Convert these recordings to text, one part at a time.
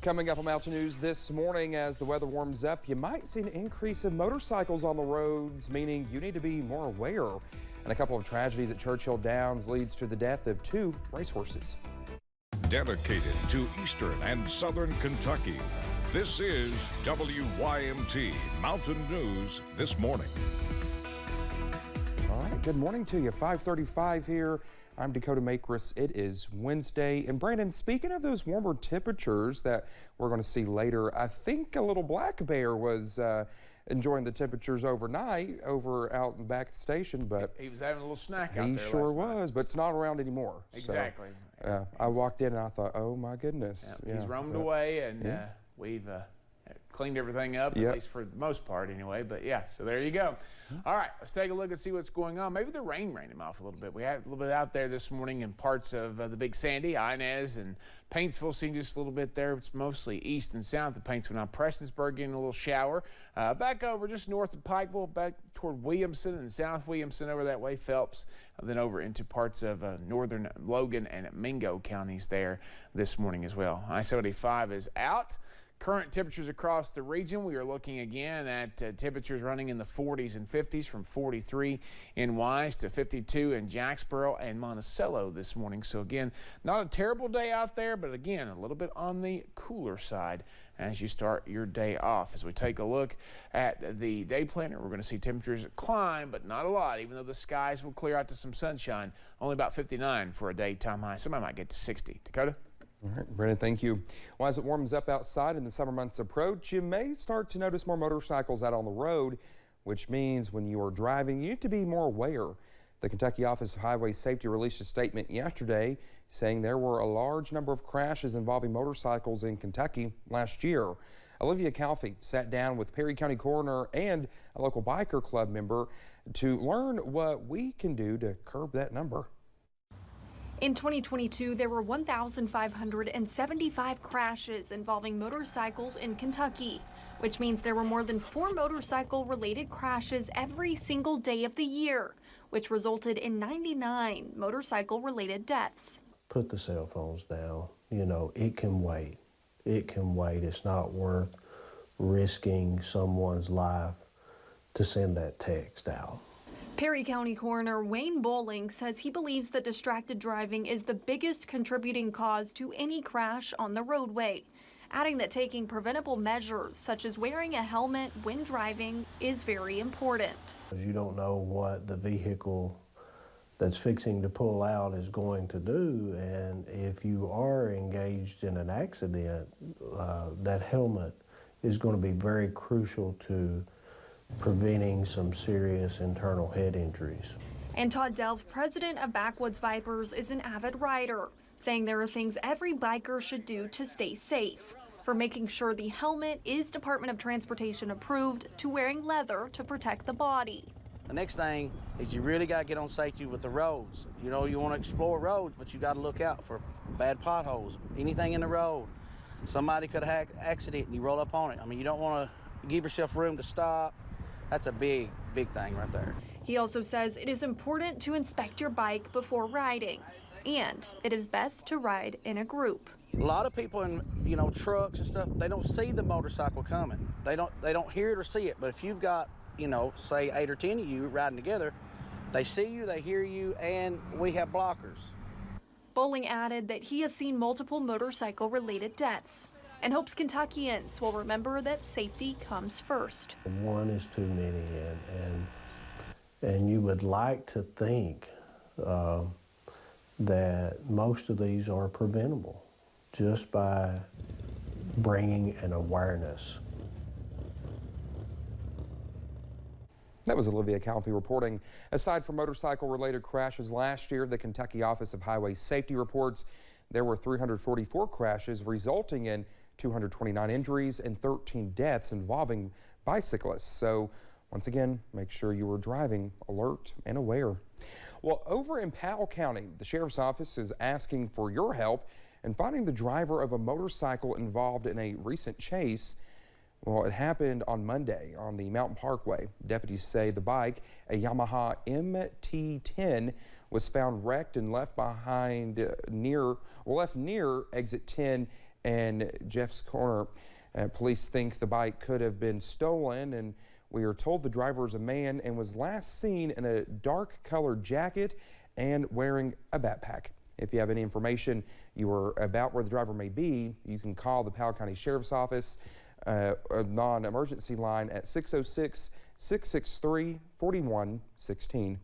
Coming up on Mountain News this morning, as the weather warms up, you might see an increase of motorcycles on the roads, meaning you need to be more aware. And a couple of tragedies at Churchill Downs leads to the death of 2 racehorses. Dedicated to Eastern and Southern Kentucky, this is WYMT Mountain News this morning. All right, good morning to you. 5:35 here. I'm Dakota Makris. It is Wednesday. And Brandon, speaking of those warmer temperatures that we're going to see later, I think a little black bear was enjoying the temperatures overnight over out in the back of the station. But he was having a little snack out there. He sure was, but it's not around anymore. Exactly. So, I walked in and I thought, oh my goodness. Yeah, he's roamed away, and we've cleaned everything up, at least for the most part anyway. But yeah, so there you go. All right, let's take a look and see what's going on. Maybe the rain ran him off a little bit. We had a little bit out there this morning in parts of the Big Sandy, Inez, and Paintsville seen just a little bit there. It's mostly east and south of Paintsville. Now Prestonsburg getting a little shower. Back over just north of Pikeville, back toward Williamson and South Williamson over that way, Phelps, and then over into parts of northern Logan and Mingo counties there this morning as well. I-75 is out. Current temperatures across the region, we are looking again at temperatures running in the 40s and 50s, from 43 in Wise to 52 in Jacksboro and Monticello this morning. So again, not a terrible day out there, but again, a little bit on the cooler side as you start your day off. As we take a look at the day planner, we're going to see temperatures climb, but not a lot, even though the skies will clear out to some sunshine. Only about 59 for a daytime high. Somebody might get to 60. Dakota? All right, Brandon, thank you. Well, as it warms up outside and the summer months approach, you may start to notice more motorcycles out on the road, which means when you are driving, you need to be more aware. The Kentucky Office of Highway Safety released a statement yesterday saying there were a large number of crashes involving motorcycles in Kentucky last year. Olivia Calfee sat down with Perry County Coroner and a local biker club member to learn what we can do to curb that number. In 2022, there were 1,575 crashes involving motorcycles in Kentucky, which means there were more than 4 motorcycle-related crashes every single day of the year, which resulted in 99 motorcycle-related deaths. Put the cell phones down. You know, it can wait. It can wait. It's not worth risking someone's life to send that text out. Perry County Coroner Wayne Bowling says he believes that distracted driving is the biggest contributing cause to any crash on the roadway, adding that taking preventable measures such as wearing a helmet when driving is very important. You don't know what the vehicle that's fixing to pull out is going to do, and if you are engaged in an accident, that helmet is going to be very crucial to preventing some serious internal head injuries. And Todd Delph, president of Backwoods Vipers, is an avid rider, saying there are things every biker should do to stay safe, from making sure the helmet is Department of Transportation approved to wearing leather to protect the body. The next thing is you really got to get on safety with the roads. You know, you want to explore roads, but you got to look out for bad potholes, anything in the road. Somebody could have had an accident and you roll up on it. I mean, you don't want to give yourself room to stop. That's a big, big thing right there. He also says it is important to inspect your bike before riding, and it is best to ride in a group. A lot of people in, trucks and stuff, they don't see the motorcycle coming. They don't hear it or see it. But if you've got, say 8 or 10 of you riding together, they see you, they hear you, and we have blockers. Bowling added that he has seen multiple motorcycle-related deaths and hopes Kentuckians will remember that safety comes first. One is too many, and you would like to think that most of these are preventable just by bringing an awareness. That was Olivia Calfee reporting. Aside from motorcycle-related crashes last year, the Kentucky Office of Highway Safety reports there were 344 crashes, resulting in 229 injuries and 13 deaths involving bicyclists. So once again, make sure you are driving alert and aware. Well, over in Powell County, the Sheriff's Office is asking for your help in finding the driver of a motorcycle involved in a recent chase. Well, it happened on Monday on the Mountain Parkway. Deputies say the bike, a Yamaha MT-10, was found wrecked and left near exit 10 and Jeff's Corner. Police think the bike could have been stolen, and we are told the driver is a man and was last seen in a dark colored jacket and wearing a backpack. If you have any information about where the driver may be, you can call the Powell County Sheriff's Office non-emergency line at 606-663-4116.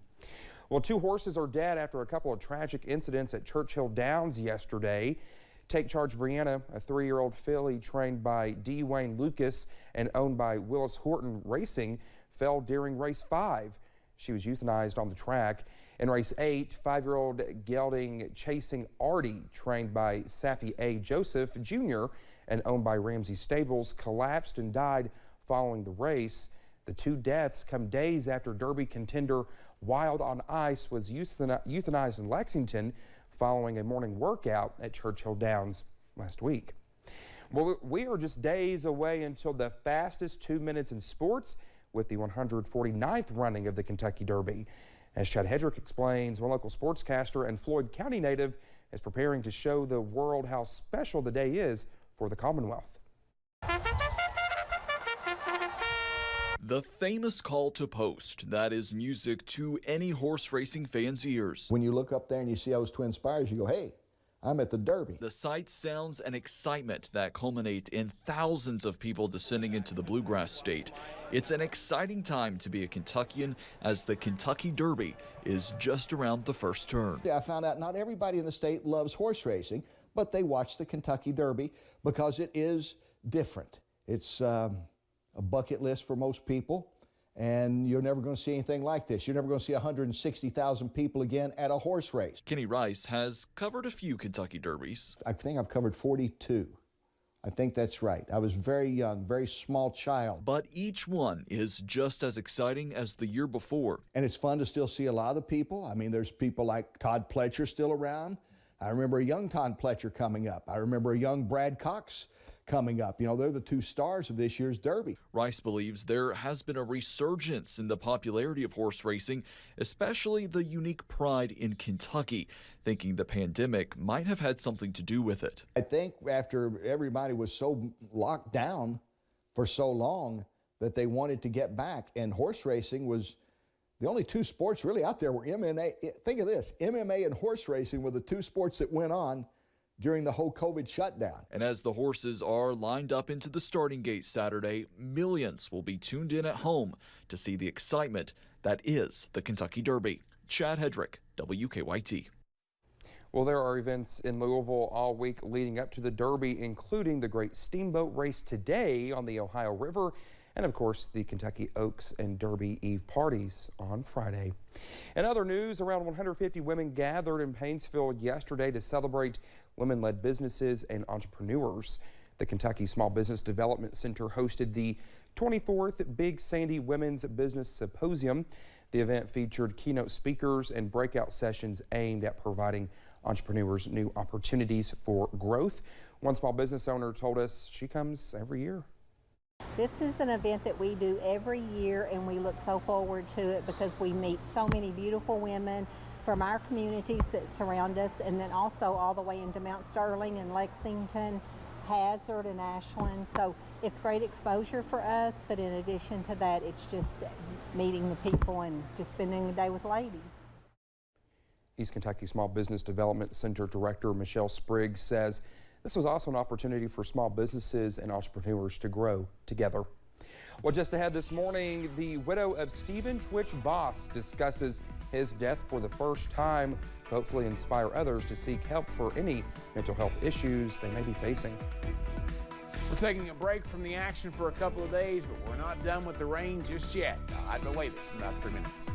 Well, 2 horses are dead after a couple of tragic incidents at Churchill Downs yesterday. Take Charge Brianna, a 3-year-old filly trained by D. Wayne Lucas and owned by Willis Horton Racing, fell during race 5. She was euthanized on the track. In race 8, 5-year-old gelding Chasing Artie, trained by Safi A. Joseph Jr. and owned by Ramsey Stables, collapsed and died following the race. The 2 deaths come days after Derby contender Wild on Ice was euthanized in Lexington following a morning workout at Churchill Downs last week. Well, we are just days away until the fastest 2 minutes in sports with the 149th running of the Kentucky Derby. As Chad Hedrick explains, one local sportscaster and Floyd County native is preparing to show the world how special the day is for the Commonwealth. The famous call to post, that is music to any horse racing fan's ears. When you look up there and you see those twin spires, you go, hey, I'm at the Derby. The sights, sounds, and excitement that culminate in thousands of people descending into the bluegrass state. It's an exciting time to be a Kentuckian as the Kentucky Derby is just around the first turn. I found out not everybody in the state loves horse racing, but they watch the Kentucky Derby because it is different. It's a bucket list for most people, and you're never going to see anything like this. You're never going to see 160,000 people again at a horse race. Kenny Rice has covered a few Kentucky Derbies. I think I've covered 42. I think that's right. I was very young, very small child. But each one is just as exciting as the year before. And it's fun to still see a lot of the people. I mean, there's people like Todd Pletcher still around. I remember a young Todd Pletcher coming up. I remember a young Brad Cox coming up. You know, they're the 2 stars of this year's Derby. Rice believes there has been a resurgence in the popularity of horse racing, especially the unique pride in Kentucky, thinking the pandemic might have had something to do with it. I think after everybody was so locked down for so long that they wanted to get back, and horse racing was the only 2 sports really out there were MMA. Think of this, MMA and horse racing were the 2 sports that went on during the whole COVID shutdown. And as the horses are lined up into the starting gate Saturday, millions will be tuned in at home to see the excitement that is the Kentucky Derby. Chad Hedrick, WKYT. Well, there are events in Louisville all week leading up to the Derby, including the Great Steamboat Race today on the Ohio River, and of course the Kentucky Oaks and Derby Eve parties on Friday. In other news, around 150 women gathered in Painesville yesterday to celebrate women-led businesses and entrepreneurs. The Kentucky Small Business Development Center hosted the 24th Big Sandy Women's Business Symposium. The event featured keynote speakers and breakout sessions aimed at providing entrepreneurs new opportunities for growth. One small business owner told us she comes every year. This is an event that we do every year, and we look so forward to it because we meet so many beautiful women from our communities that surround us, and then also all the way into Mount Sterling and Lexington, Hazard and Ashland. So it's great exposure for us, but in addition to that, it's just meeting the people and just spending the day with ladies. East Kentucky Small Business Development Center Director Michelle Spriggs says this was also an opportunity for small businesses and entrepreneurs to grow together. Well, just ahead this morning, the widow of Stephen Twitch Boss discusses his death for the first time, to hopefully inspire others to seek help for any mental health issues they may be facing. We're taking a break from the action for a couple of days, but we're not done with the rain just yet. I'd be waiting in about 3 minutes.